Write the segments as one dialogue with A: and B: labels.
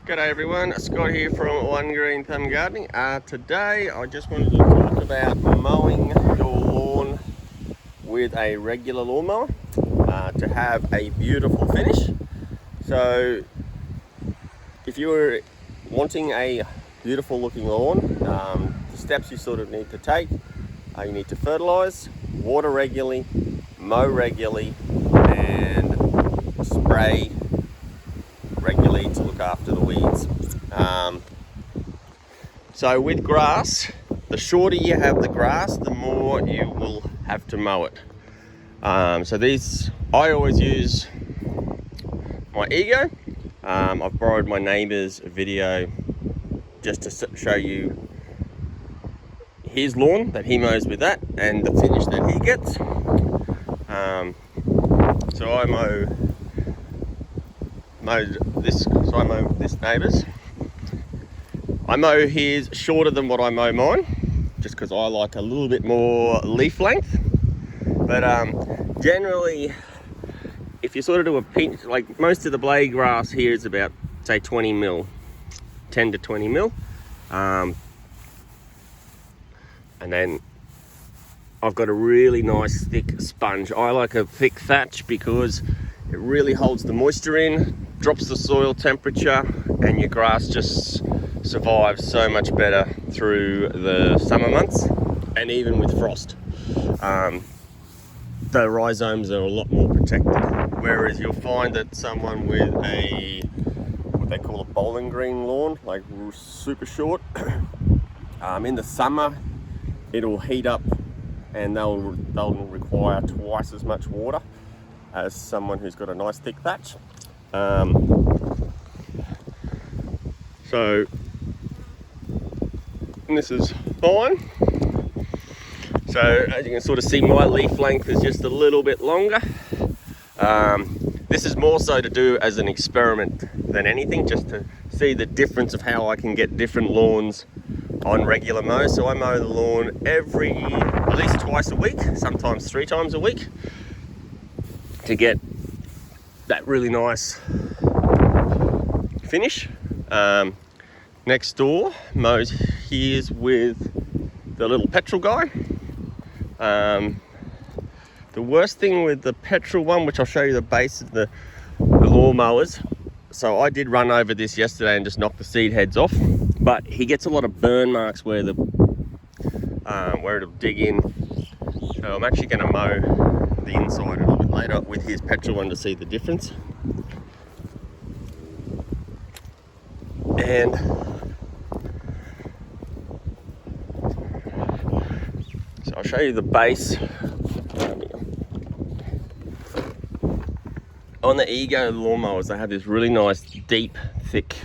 A: G'day everyone, Scott here from One Green Thumb Gardening. Today I just wanted to talk about mowing your lawn with a regular lawnmower to have a beautiful finish. So if you were wanting a beautiful looking lawn, the steps you sort of need to take are you need to fertilise, water regularly, mow regularly and spray regularly to look after the weeds. So with grass, the shorter you have the grass, the more you will have to mow it. So these, I always use my Ego. I've borrowed my neighbour's video just to show you his lawn that he mows with that and the finish that he gets. So I mow this neighbour's. I mow his shorter than what I mow mine, just because I like a little bit more leaf length. But generally, if you sort of do a pinch, like most of the blade grass here is about, say, 20 mil, 10 to 20 mil. And then I've got a really nice thick sponge. I like a thick thatch because it really holds the moisture in, drops the soil temperature, and your grass just survives so much better through the summer months and even with frost. The rhizomes are a lot more protected, whereas you'll find that someone with a what they call a bowling green lawn, like super short, in the summer it'll heat up and they'll require twice as much water as someone who's got a nice thick thatch. So this is fine. So as you can sort of see, my leaf length is just a little bit longer. This is more so to do as an experiment than anything, just to see the difference of how I can get different lawns on regular mow. So I mow the lawn at least twice a week, sometimes 3 times a week, to get that really nice finish. Next door mows his with the little petrol guy. The worst thing with the petrol one, which I'll show you the base of the lawnmowers. So I did run over this yesterday and just knock the seed heads off, but he gets a lot of burn marks where it'll dig in. So I'm actually going to mow the inside a little bit later with his petrol one to see the difference. And so I'll show you the base. On the Ego lawnmowers, they have this really nice, deep, thick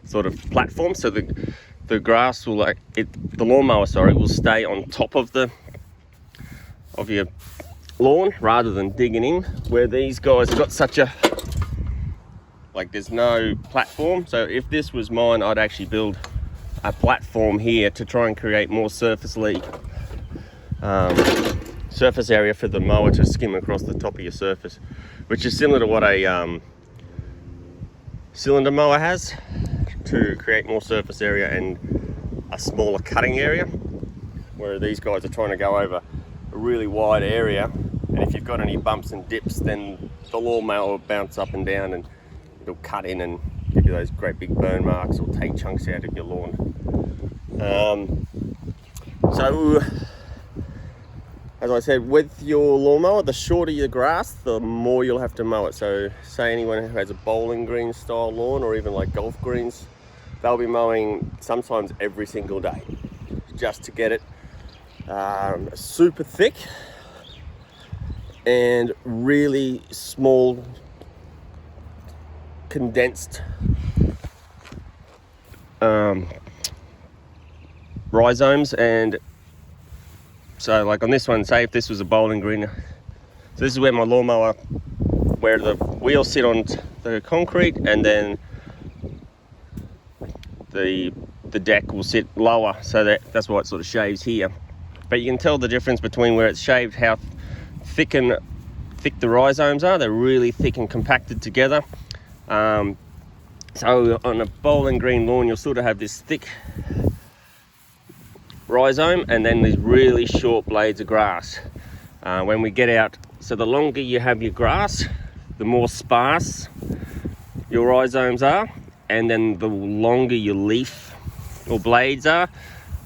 A: sort of platform. So the grass will the lawnmower, will stay on top of your lawn rather than digging in. Where these guys have got such a, there's no platform. So if this was mine, I'd actually build a platform here to try and create more surface area for the mower to skim across the top of your surface, which is similar to what a cylinder mower has, to create more surface area and a smaller cutting area, where these guys are trying to go over a really wide area, and if you've got any bumps and dips, then the lawnmower will bounce up and down and it'll cut in and give you those great big burn marks or take chunks out of your lawn. So as I said, with your lawnmower, the shorter your grass, the more you'll have to mow it. So say anyone who has a bowling green style lawn, or even like golf greens, they'll be mowing sometimes every single day just to get it super thick and really small, condensed rhizomes. And so like on this one, say if this was a bowling green, so this is where my lawnmower, where the wheels sit on the concrete, and then the deck will sit lower, so that's why it sort of shaves here. But you can tell the difference between where it's shaved, how thick the rhizomes are. They're really thick and compacted together. So on a bowling green lawn, you'll sort of have this thick rhizome and then these really short blades of grass. When we get out, so the longer you have your grass, the more sparse your rhizomes are, and then the longer your leaf or blades are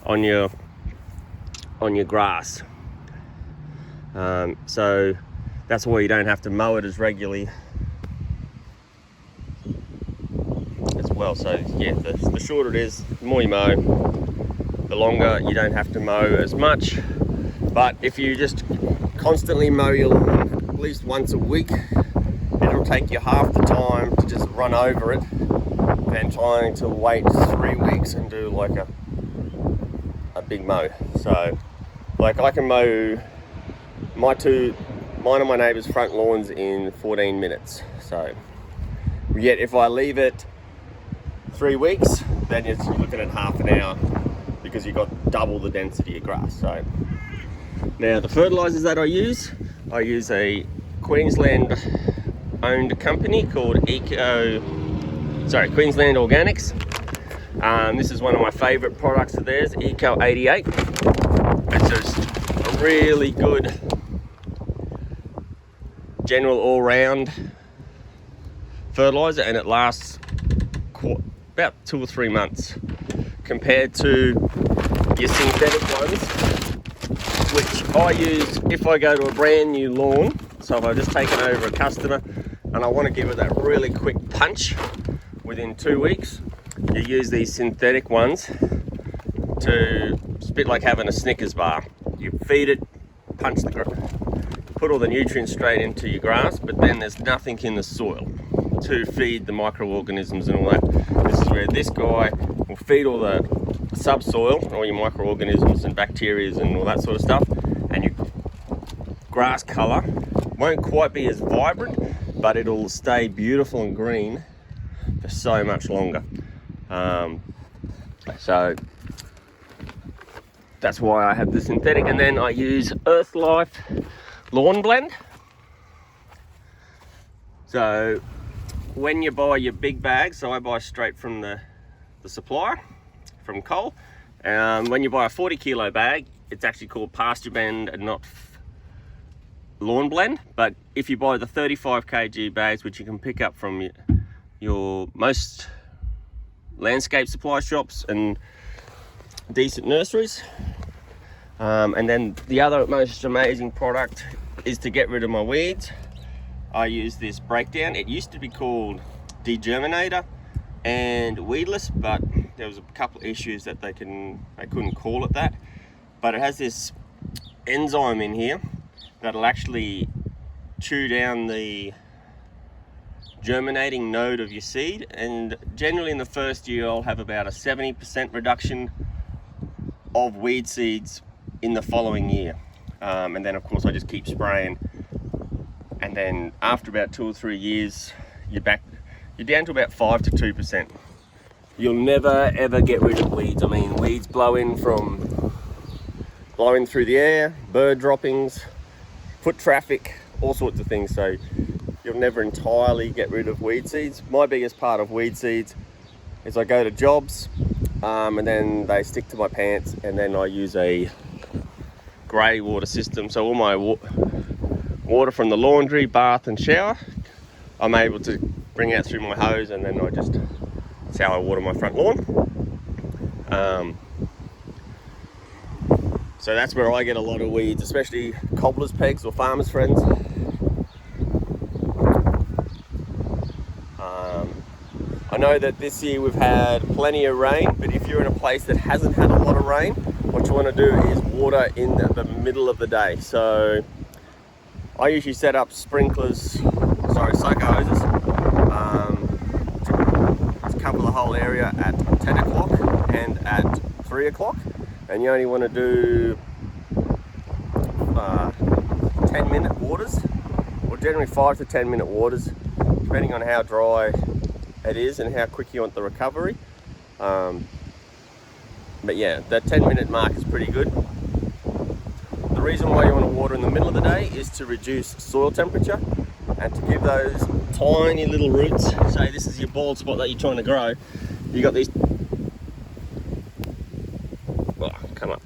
A: on your grass. So that's why you don't have to mow it as regularly as well. So yeah, the shorter it is, the more you mow, the longer you don't have to mow as much. But if you just constantly mow your lawn at least once a week, it'll take you half the time to just run over it than trying to wait 3 weeks and do like a big mow. So like I can mow mine and my neighbour's front lawns in 14 minutes. So yet if I leave it 3 weeks, then you're looking at half an hour because you've got double the density of grass. So now the fertilizers that I use a Queensland owned company called Queensland Organics. This is one of my favourite products of theirs, Qld 88. It's just a really good general all-round fertilizer, and it lasts about 2 or 3 months compared to your synthetic ones, which I use if I go to a brand new lawn. So if I've just taken over a customer and I want to give it that really quick punch within 2 weeks, you use these synthetic ones to, it's a bit like having a Snickers bar. You feed it, punch the grass, put all the nutrients straight into your grass, but then there's nothing in the soil to feed the microorganisms and all that. This is where this guy will feed all the subsoil, all your microorganisms and bacteria and all that sort of stuff, and your grass colour won't quite be as vibrant, but it'll stay beautiful and green for so much longer. So that's why I have the synthetic, and then I use Earthlife lawn blend. So when you buy your big bags, so I buy straight from the supplier, from Qld. When you buy a 40 kilo bag, it's actually called pasture blend and not lawn blend. But if you buy the 35 kg bags, which you can pick up from your most landscape supply shops and decent nurseries, and then the other most amazing product is to get rid of my weeds. I use this breakdown. It used to be called Degerminator and Weedless, but there was a couple of issues that they couldn't call it that. But it has this enzyme in here that'll actually chew down the germinating node of your seed, and generally in the first year I'll have about a 70% reduction of weed seeds in the following year. And then of course I just keep spraying, and then after about 2 or 3 years you're down to about 5 to 2%. You'll never ever get rid of weeds. I mean, weeds blowing through the air, bird droppings, foot traffic, all sorts of things. So you'll never entirely get rid of weed seeds. My biggest part of weed seeds is I go to jobs and then they stick to my pants, and then I use a grey water system. So all my water from the laundry, bath and shower, I'm able to bring out through my hose, and then that's how I water my front lawn. So that's where I get a lot of weeds, especially cobbler's pegs or farmer's friends. I know that this year we've had plenty of rain, but if you're in a place that hasn't had a lot of rain, what you want to do is water in the middle of the day. So I usually set up soaker hoses, to cover the whole area at 10 o'clock and at 3 o'clock. And you only want to do 10-minute waters, or generally 5 to 10-minute waters, depending on how dry it is and how quick you want the recovery. But yeah, that 10-minute mark is pretty good. The reason why you want to water in the middle of the day is to reduce soil temperature and to give those tiny little roots. Say this is your bald spot that you're trying to grow. You got these, well, come up.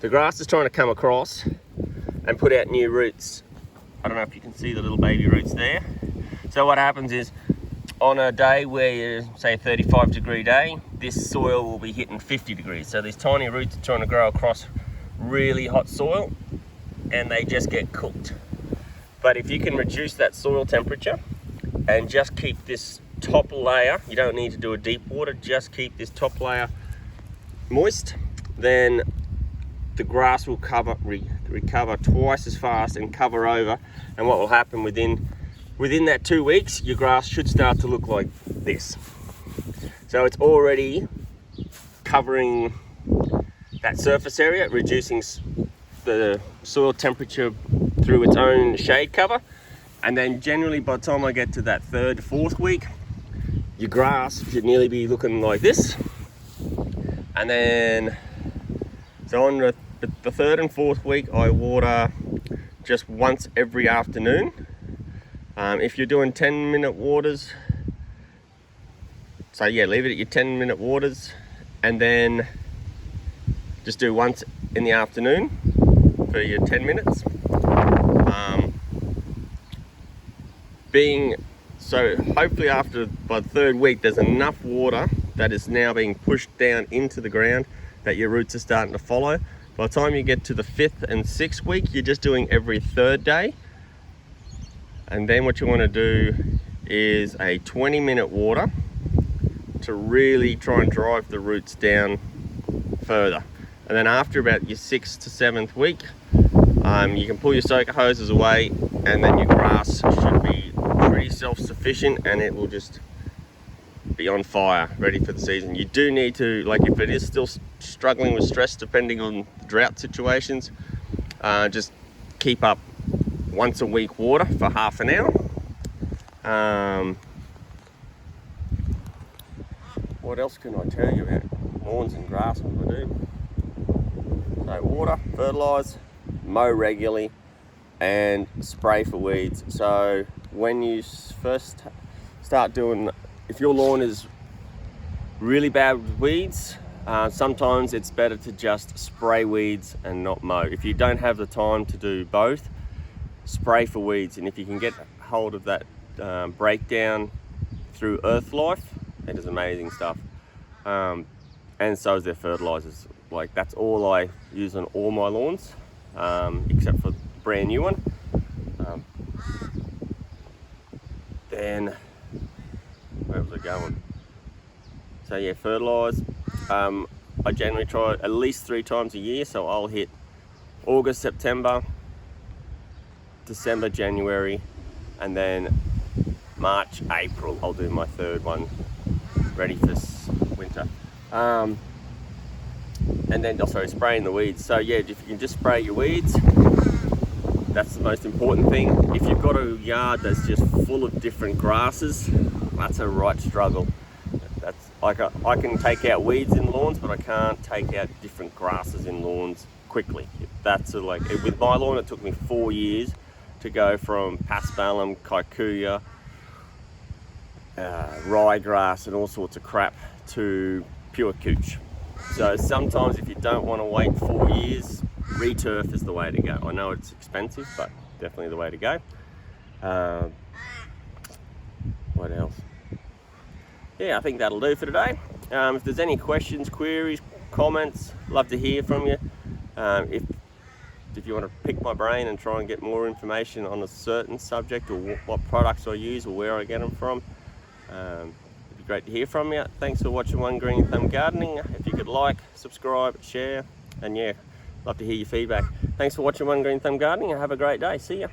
A: The grass is trying to come across and put out new roots. I don't know if you can see the little baby roots there. So what happens is, on a day where you say a 35-degree day, this soil will be hitting 50 degrees. So these tiny roots are trying to grow across really hot soil and they just get cooked. But if you can reduce that soil temperature and just keep this top layer, you don't need to do a deep water, just keep this top layer moist, then the grass will recover twice as fast and cover over. And what will happen within that 2 weeks, your grass should start to look like this. So it's already covering that surface area, reducing the soil temperature through its own shade cover. And then generally by the time I get to that 3rd, 4th week, your grass should nearly be looking like this. And then, so on the 3rd and 4th week, I water just once every afternoon. If you're doing 10-minute waters, so yeah, leave it at your 10-minute waters, and then just do once in the afternoon for your 10 minutes. So hopefully by the 3rd week, there's enough water that is now being pushed down into the ground that your roots are starting to follow. By the time you get to the 5th and 6th week, you're just doing every 3rd day. And then what you want to do is a 20-minute water to really try and drive the roots down further. And then after about your 6th to 7th week, you can pull your soaker hoses away, and then your grass should be pretty self-sufficient and it will just be on fire, ready for the season. You do need to, like if it is still struggling with stress depending on drought situations, just keep up once a week water for half an hour. What else can I tell you about lawns and grass? What I do? So water, fertilise, mow regularly, and spray for weeds. So when you first start doing, if your lawn is really bad with weeds, sometimes it's better to just spray weeds and not mow. If you don't have the time to do both, spray for weeds. And if you can get hold of that breakdown through Earthlife, it is amazing stuff. And so is their fertilizers. Like that's all I use on all my lawns, except for the brand new one. Then where was I going? So yeah, fertilize. I generally try at least 3 times a year, so I'll hit August, September, December, January, and then March, April I'll do my 3rd one, ready for winter. And then also spraying the weeds. So yeah, if you can just spray your weeds, that's the most important thing. If you've got a yard that's just full of different grasses, that's a right struggle. That's like I can take out weeds in lawns, but I can't take out different grasses in lawns quickly. That's with my lawn, it took me 4 years to go from paspalum, kikuyu, ryegrass and all sorts of crap to pure couch. So sometimes if you don't want to wait 4 years, returf is the way to go. I know it's expensive, but definitely the way to go. What else? Yeah, I think that'll do for today. If there's any questions, queries, comments, love to hear from you. If you want to pick my brain and try and get more information on a certain subject or what products I use or where I get them from, it'd be great to hear from you. Thanks for watching One Green Thumb Gardening. If you could like, subscribe, share, and yeah, love to hear your feedback. Thanks for watching One Green Thumb Gardening and have a great day. See ya.